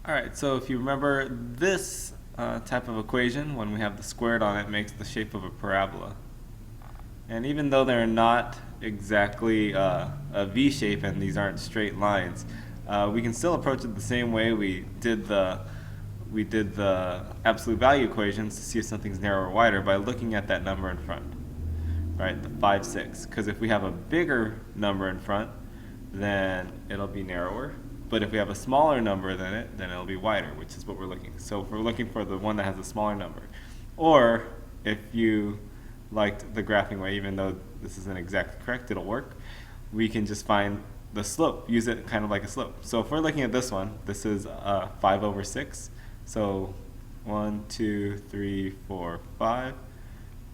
Alright, so if you remember this type of equation, when we have the squared on it, makes the shape of a parabola. And even though they're not exactly a V shape and these aren't straight lines, we can still approach it the same way we did the absolute value equations to see if something's narrower or wider by looking at that number in front, right? The 5, 6. Because if we have a bigger number in front, then it'll be narrower. But if we have a smaller number than it, then it'll be wider, which is what we're looking. So if we're looking for the one that has a smaller number, or if you liked the graphing way, even though this isn't exactly correct, it'll work. We can just find the slope, use it kind of like a slope. So if we're looking at this one, this is 5 over 6. So 1, 2, 3, 4, 5.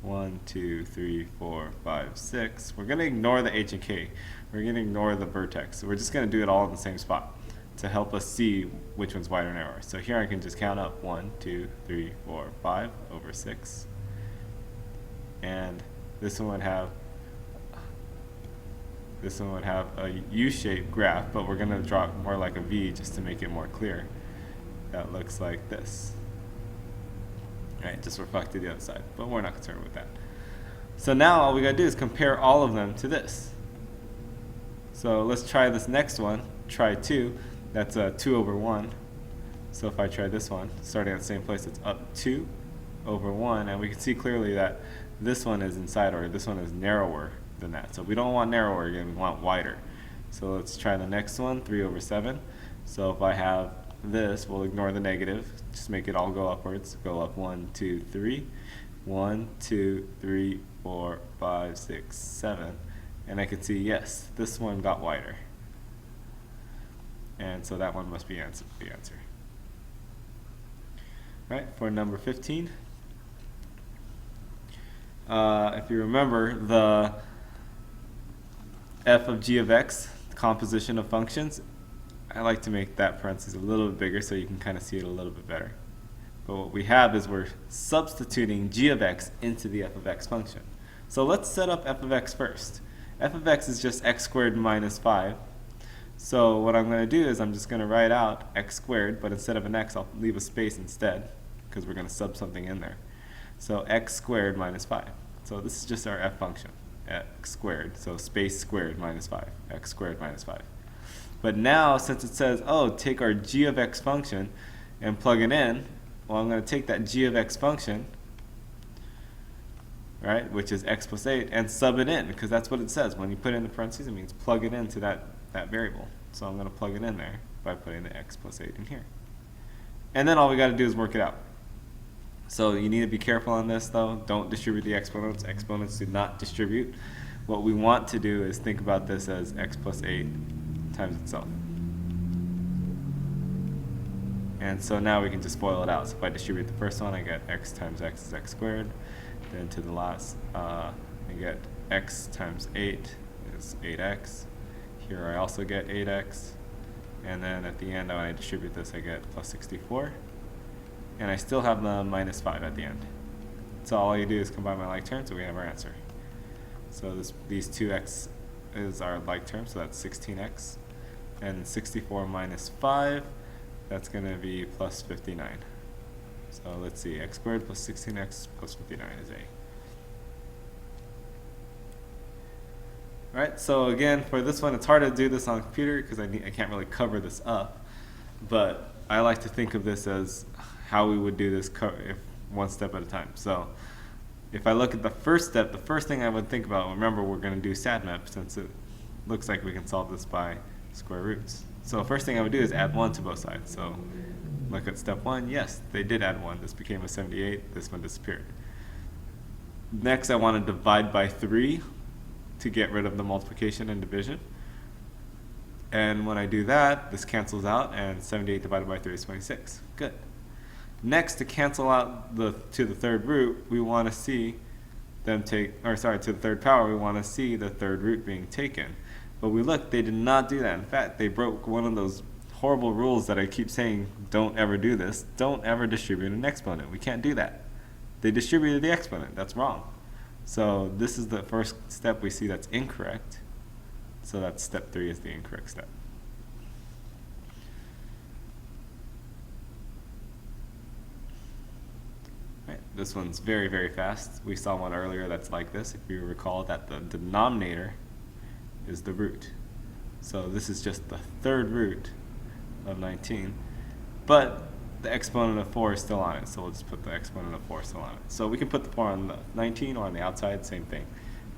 1, 2, 3, 4, 5, 6. We're going to ignore the h and k. We're going to ignore the vertex. So we're just going to do it all in the same spot to help us see which one's wider and narrower. So here I can just count up 1, 2, 3, 4, 5 over 6. And this one would have a U-shaped graph, but we're going to draw it more like a V just to make it more clear. That looks like this. Right, just reflect to the other side, but we're not concerned with that. So now all we gotta do is compare all of them to this. So let's try this next one, try 2, that's 2 over 1. So if I try this one, starting at the same place, it's up 2 over 1, and we can see clearly that this one is inside, or this one is narrower than that. So we don't want narrower again, we want wider. So let's try the next one, 3 over 7. So if I have this, we'll ignore the negative, just make it all go upwards. Go up 1, 2, 3. 1, 2, 3, 4, 5, 6, 7. And I can see, yes, this one got wider. And so that one must be the answer. Right, for number 15. If you remember, the f of g of x, composition of functions, I like to make that parentheses a little bit bigger so you can kind of see it a little bit better. But what we have is we're substituting g of x into the f of x function. So let's set up f of x first. F of x is just x squared minus 5. So what I'm going to do is I'm just going to write out x squared, but instead of an x, I'll leave a space instead, because we're going to sub something in there. So x squared minus 5. So this is just our f function, x squared. So space squared minus 5, x squared minus 5. But now, since it says, oh, take our g of x function and plug it in, well, I'm going to take that g of x function, right, which is x plus 8, and sub it in, because that's what it says. When you put it in the parentheses, it means plug it into that variable. So I'm going to plug it in there by putting the x plus 8 in here. And then all we got to do is work it out. So you need to be careful on this, though. Don't distribute the exponents. Exponents do not distribute. What we want to do is think about this as x plus 8 times itself. And so now we can just FOIL it out. So if I distribute the first one, I get x times x is x squared. Then to the last, I get x times 8 is 8x. Here I also get 8x. And then at the end, when I distribute this, I get plus 64. And I still have the minus 5 at the end. So all you do is combine my like terms, so we have our answer. So these 2x is our like term, so that's 16x. And 64 minus 5, that's going to be plus 59. So let's see, x squared plus 16x plus 59 is a. Alright, so again, for this one, it's hard to do this on a computer because I can't really cover this up. But I like to think of this as how we would do this one step at a time. So if I look at the first step, the first thing I would think about, remember we're going to do StatMap since it looks like we can solve this by square roots. So first thing I would do is add 1 to both sides. So look at step 1, yes, they did add 1. This became a 78, this one disappeared. Next I want to divide by 3 to get rid of the multiplication and division. And when I do that, this cancels out, and 78 divided by 3 is 26. Good. Next, to cancel out to the third root, we want to see them to the third power, we want to see the third root being taken. But we look, they did not do that. In fact, they broke one of those horrible rules that I keep saying, don't ever do this. Don't ever distribute an exponent. We can't do that. They distributed the exponent. That's wrong. So this is the first step we see that's incorrect. So that's step 3 is the incorrect step. This one's very, very fast. We saw one earlier that's like this, if you recall that the denominator is the root. So this is just the third root of 19, but the exponent of 4 is still on it, so we'll just put the exponent of 4 still on it. So we can put the 4 on the 19 or on the outside, same thing.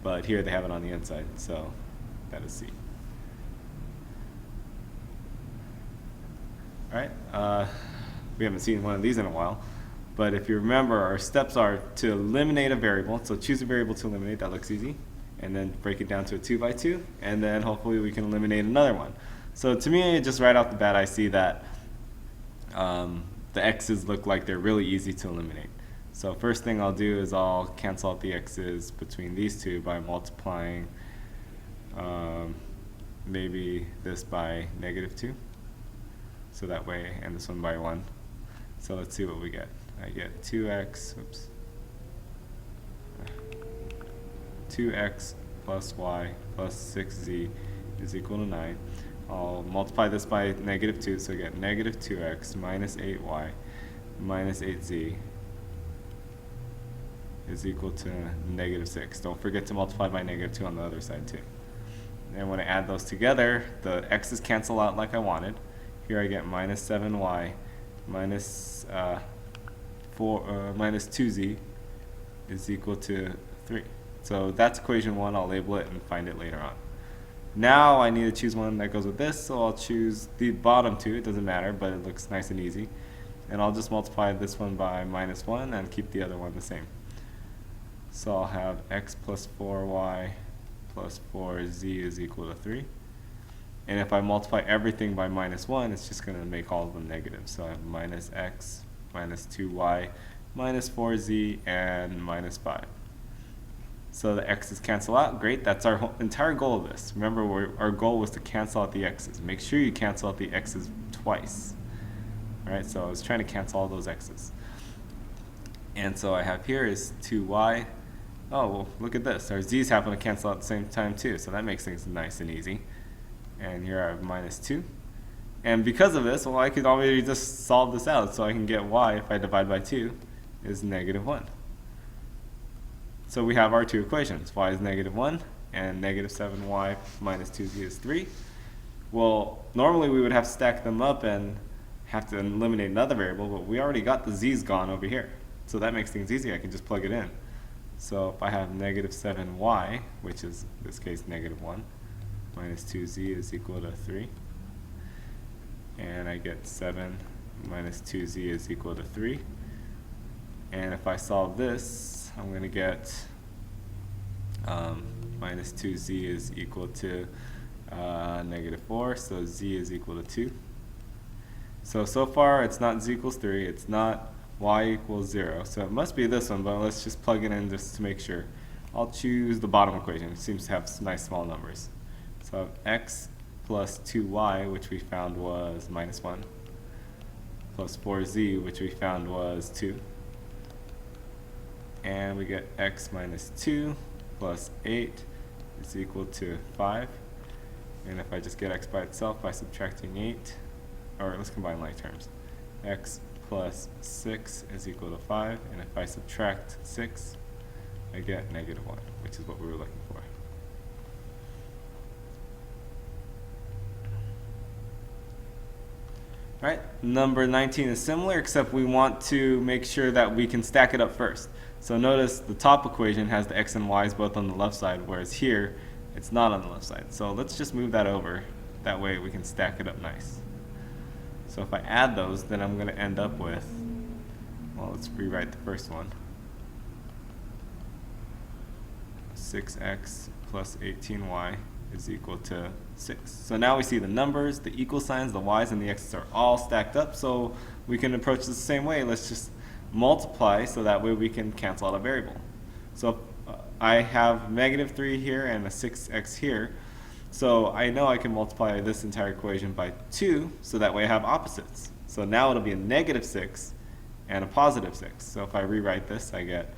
But here they have it on the inside, so that is C. All right, we haven't seen one of these in a while, but if you remember, our steps are to eliminate a variable. So choose a variable to eliminate, that looks easy, and then break it down to a 2 by 2, and then hopefully we can eliminate another one. So to me, just right off the bat, I see that the x's look like they're really easy to eliminate. So first thing I'll do is I'll cancel out the x's between these two by multiplying maybe this by -2. So that way, and this one by 1. So let's see what we get. I get 2x, oops, 2x plus y plus 6z is equal to 9. I'll multiply this by -2, so I get -2x minus 8y minus 8z is equal to -6. Don't forget to multiply by -2 on the other side too. And when I add those together, the x's cancel out like I wanted. Here I get minus 7y minus 2z is equal to 3. So that's equation 1. I'll label it and find it later on. Now I need to choose one that goes with this, so I'll choose the bottom two. It doesn't matter, but it looks nice and easy. And I'll just multiply this one by -1 and keep the other one the same. So I'll have x plus 4y plus 4z is equal to 3. And if I multiply everything by -1, it's just going to make all of them negative. So I have minus x minus 2y minus 4z and minus 5. So the x's cancel out. Great, that's our entire goal of this. Remember, our goal was to cancel out the x's. Make sure you cancel out the x's twice. All right, so I was trying to cancel all those x's. And so I have here is 2y. Oh, well, look at this. Our z's happen to cancel out at the same time too, so that makes things nice and easy. And here I have -2. And because of this, well, I could already just solve this out. So I can get y, if I divide by 2, is -1. So we have our two equations. Y is -1, and -7y minus 2z is 3. Well, normally we would have to stack them up and have to eliminate another variable, but we already got the z's gone over here. So that makes things easy. I can just plug it in. So if I have -7y, which is, in this case, -1, minus 2z is equal to 3. And I get 7 minus 2z is equal to 3. And if I solve this, I'm going to get minus 2z is equal to -4, so z is equal to 2. So far it's not z equals 3, it's not y equals 0, so it must be this one, but let's just plug it in just to make sure. I'll choose the bottom equation. It seems to have nice small numbers. So I have x plus 2y, which we found was -1, plus 4z, which we found was 2. And we get x minus 2 plus 8 is equal to 5. And if I just get x by itself by subtracting 8, or let's combine like terms, x plus 6 is equal to 5. And if I subtract 6, I get -1, which is what we were looking for. Right, number 19 is similar, except we want to make sure that we can stack it up first. So notice the top equation has the x and y's both on the left side, whereas here it's not on the left side. So let's just move that over. That way we can stack it up nice. So if I add those, then I'm going to end up with, well, let's rewrite the first one. 6x plus 18y is equal to 6. So now we see the numbers, the equal signs, the y's, and the x's are all stacked up. So we can approach this the same way. Let's just multiply so that way we can cancel out a variable. So I have -3 here and a 6x here. So I know I can multiply this entire equation by 2, so that way I have opposites. So now it'll be a -6 and a +6. So if I rewrite this, I get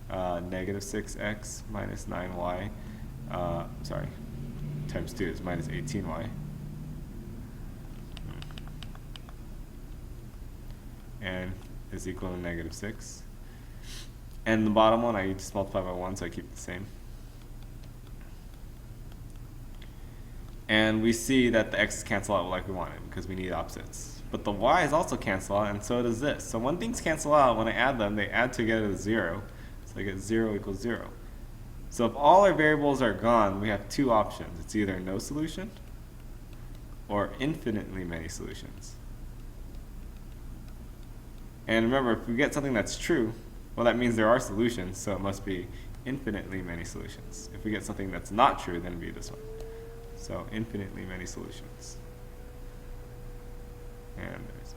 -6x minus 9y, times 2 is minus 18y. And is equal to -6. And the bottom one, I just multiply by 1, so I keep it the same. And we see that the x's cancel out like we wanted because we need opposites. But the y's also cancel out, and so does this. So when things cancel out, when I add them, they add together to 0. So I get 0 equals 0. So if all our variables are gone, we have two options. It's either no solution or infinitely many solutions. And remember, if we get something that's true, well, that means there are solutions, so it must be infinitely many solutions. If we get something that's not true, then it'd be this one. So infinitely many solutions. And there's